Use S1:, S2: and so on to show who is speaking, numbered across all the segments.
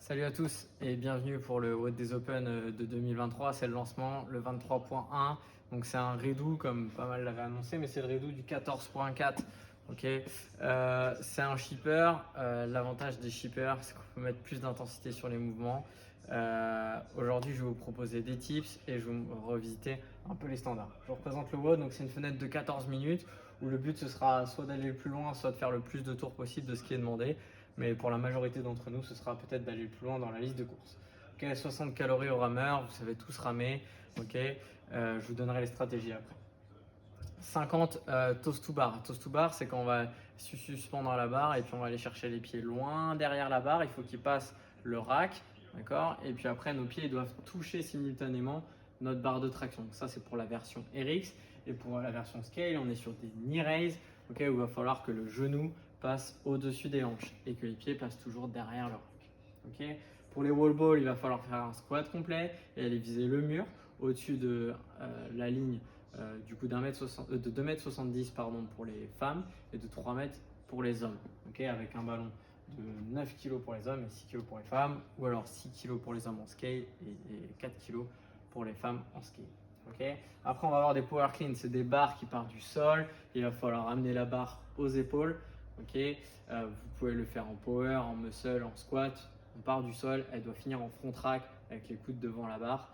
S1: Salut à tous et bienvenue pour le WOD des Open de 2023. C'est le lancement, le 23.1. Donc c'est un redo comme pas mal l'avaient annoncé, mais c'est le redo du 14.4. Ok. C'est un shipper. L'avantage des shippers, c'est qu'on peut mettre plus d'intensité sur les mouvements. Aujourd'hui, je vais vous proposer des tips et je vais revisiter un peu les standards. Je vous représente le WOD, donc c'est une fenêtre de 14 minutes où le but ce sera soit d'aller le plus loin, soit de faire le plus de tours possible de ce qui est demandé. Mais pour la majorité d'entre nous, ce sera peut-être d'aller plus loin dans la liste de courses. Ok, 60 calories au rameur, vous savez tous ramer. Ok, je vous donnerai les stratégies après. 50 toast to bar. Toast to bar, c'est quand on va se suspendre à la barre et puis on va aller chercher les pieds loin derrière la barre. Il faut qu'ils passent le rack, d'accord. Et puis après, nos pieds doivent toucher simultanément notre barre de traction. Donc ça, c'est pour la version RX. Et pour la version Scale, on est sur des knee raise, ok, où il va falloir que le genou passe au-dessus des hanches et que les pieds passent toujours derrière le rack. Ok. Pour les wall balls, il va falloir faire un squat complet et aller viser le mur au-dessus de la ligne du coup de 2,70 m pardon, pour les femmes et de 3 mètres pour les hommes. Okay, avec un ballon de 9 kg pour les hommes et 6 kg pour les femmes, ou alors 6 kg pour les hommes en scale et 4 kg pour les femmes en scale. Okay. Après, on va avoir des power clean, c'est des barres qui partent du sol. Il va falloir amener la barre aux épaules. Okay. Vous pouvez le faire en power, en muscle, en squat. On part du sol, elle doit finir en front rack avec les coudes devant la barre.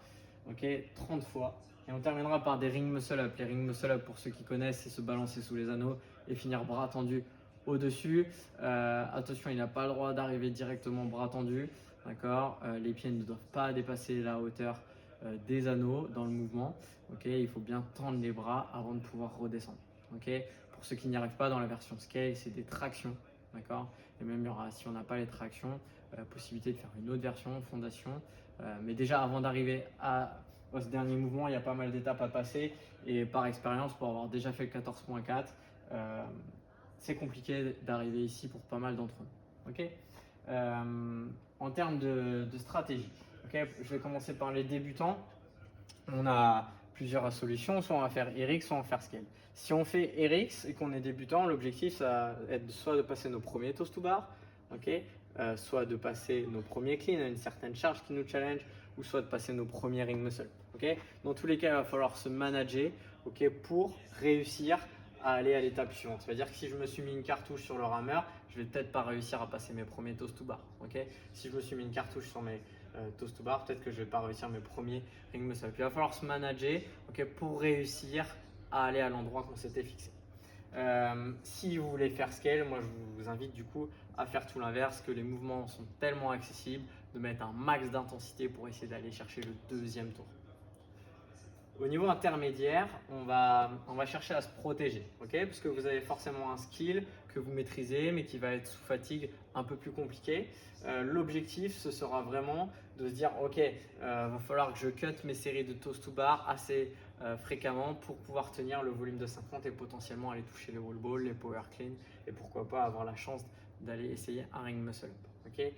S1: Okay. 30 fois. Et on terminera par des ring muscle up. Les ring muscle up, pour ceux qui connaissent, c'est se balancer sous les anneaux et finir bras tendus au-dessus. Attention, il n'a pas le droit d'arriver directement bras tendus. D'accord. Les pieds ne doivent pas dépasser la hauteur des anneaux dans le mouvement. Okay. Il faut bien tendre les bras avant de pouvoir redescendre. Okay. Pour ceux qui n'y arrivent pas dans la version scale, c'est des tractions. D'accord. Et même il y aura, si on n'a pas les tractions, possibilité de faire une autre version, fondation. Mais déjà, avant d'arriver à ce dernier mouvement, il y a pas mal d'étapes à passer. Et par expérience, pour avoir déjà fait le 14.4, c'est compliqué d'arriver ici pour pas mal d'entre nous. Okay. En termes de stratégie, okay, je vais commencer par les débutants. On a plusieurs solutions, soit on va faire RX, soit on va faire Scale. Si on fait RX et qu'on est débutant, l'objectif ça va être soit de passer nos premiers toast to bar, okay, soit de passer nos premiers clean à une certaine charge qui nous challenge, ou soit de passer nos premiers ring muscle. Okay. Dans tous les cas, il va falloir se manager, okay, pour réussir à aller à l'étape suivante. C'est-à-dire que si je me suis mis une cartouche sur le rameur, je vais peut-être pas réussir à passer mes premiers toast to bar. Okay. Si je me suis mis une cartouche sur mes toast to bar, peut-être que je vais pas réussir mes premiers ring muscle. Puis il va falloir se manager, okay, pour réussir à aller à l'endroit qu'on s'était fixé. Si vous voulez faire scale, moi je vous invite du coup à faire tout l'inverse, que les mouvements sont tellement accessibles, de mettre un max d'intensité pour essayer d'aller chercher le deuxième tour. Au niveau intermédiaire, on va chercher à se protéger, okay, parce que vous avez forcément un skill que vous maîtrisez, mais qui va être sous fatigue un peu plus compliqué. L'objectif, ce sera vraiment de se dire, ok, va falloir que je cut mes séries de toast to bar assez fréquemment pour pouvoir tenir le volume de 50 et potentiellement aller toucher les wall balls, les power clean, et pourquoi pas avoir la chance d'aller essayer un ring muscle up. Okay.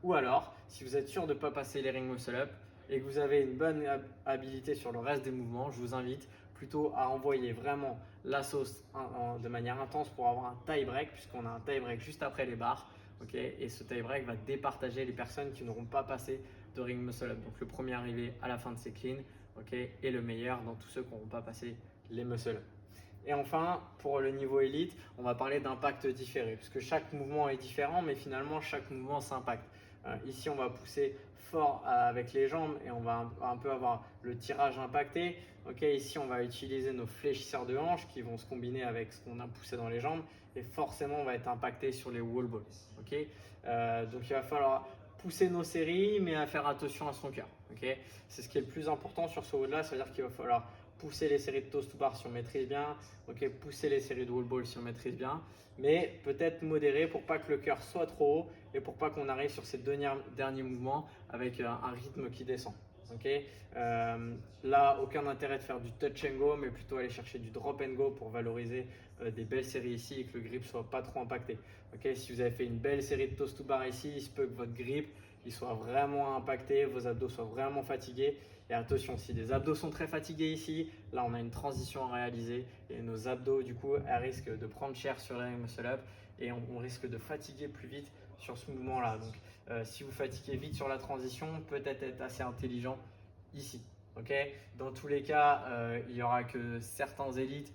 S1: Ou alors, si vous êtes sûr de ne pas passer les ring muscle up, et que vous avez une bonne habilité sur le reste des mouvements, je vous invite plutôt à envoyer vraiment la sauce de manière intense pour avoir un tie break, puisqu'on a un tie break juste après les barres. Okay, et ce tie break va départager les personnes qui n'auront pas passé de ring muscle up. Donc le premier arrivé à la fin de ces cleans, okay, et le meilleur dans tous ceux qui n'auront pas passé les muscle up. Et enfin, pour le niveau élite, on va parler d'impact différé, puisque chaque mouvement est différent, mais finalement chaque mouvement s'impacte. Ici, on va pousser fort avec les jambes et on va un peu avoir le tirage impacté. Okay, ici, on va utiliser nos fléchisseurs de hanches qui vont se combiner avec ce qu'on a poussé dans les jambes et forcément, on va être impacté sur les wall balls. Okay, donc, il va falloir pousser nos séries, mais à faire attention à son cœur. Okay, c'est ce qui est le plus important sur ce WOD-là, c'est-à-dire qu'il va falloir pousser les séries de toast to bar si on maîtrise bien, okay, pousser les séries de wall ball si on maîtrise bien, mais peut-être modérer pour pas que le cœur soit trop haut et pour pas qu'on arrive sur ces derniers mouvements avec un rythme qui descend. Okay. Là, aucun intérêt de faire du touch and go, mais plutôt aller chercher du drop and go pour valoriser des belles séries ici et que le grip soit pas trop impacté. Okay. Si vous avez fait une belle série de toast to bar ici, il se peut que votre grip il soit vraiment impacté, vos abdos soient vraiment fatigués. Et attention, si les abdos sont très fatigués ici, là on a une transition à réaliser et nos abdos du coup elles risquent de prendre cher sur les muscle up et on risque de fatiguer plus vite sur ce mouvement là. Donc Si vous fatiguez vite sur la transition, peut-être être assez intelligent ici. Okay, dans tous les cas, il n'y aura que certains élites,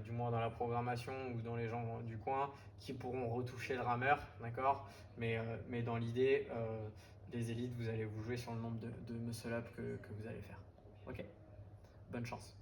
S1: du moins dans la programmation ou dans les gens du coin, qui pourront retoucher le rameur, d'accord, mais dans l'idée, les élites, vous allez vous jouer sur le nombre de muscle-up que vous allez faire. Ok, bonne chance.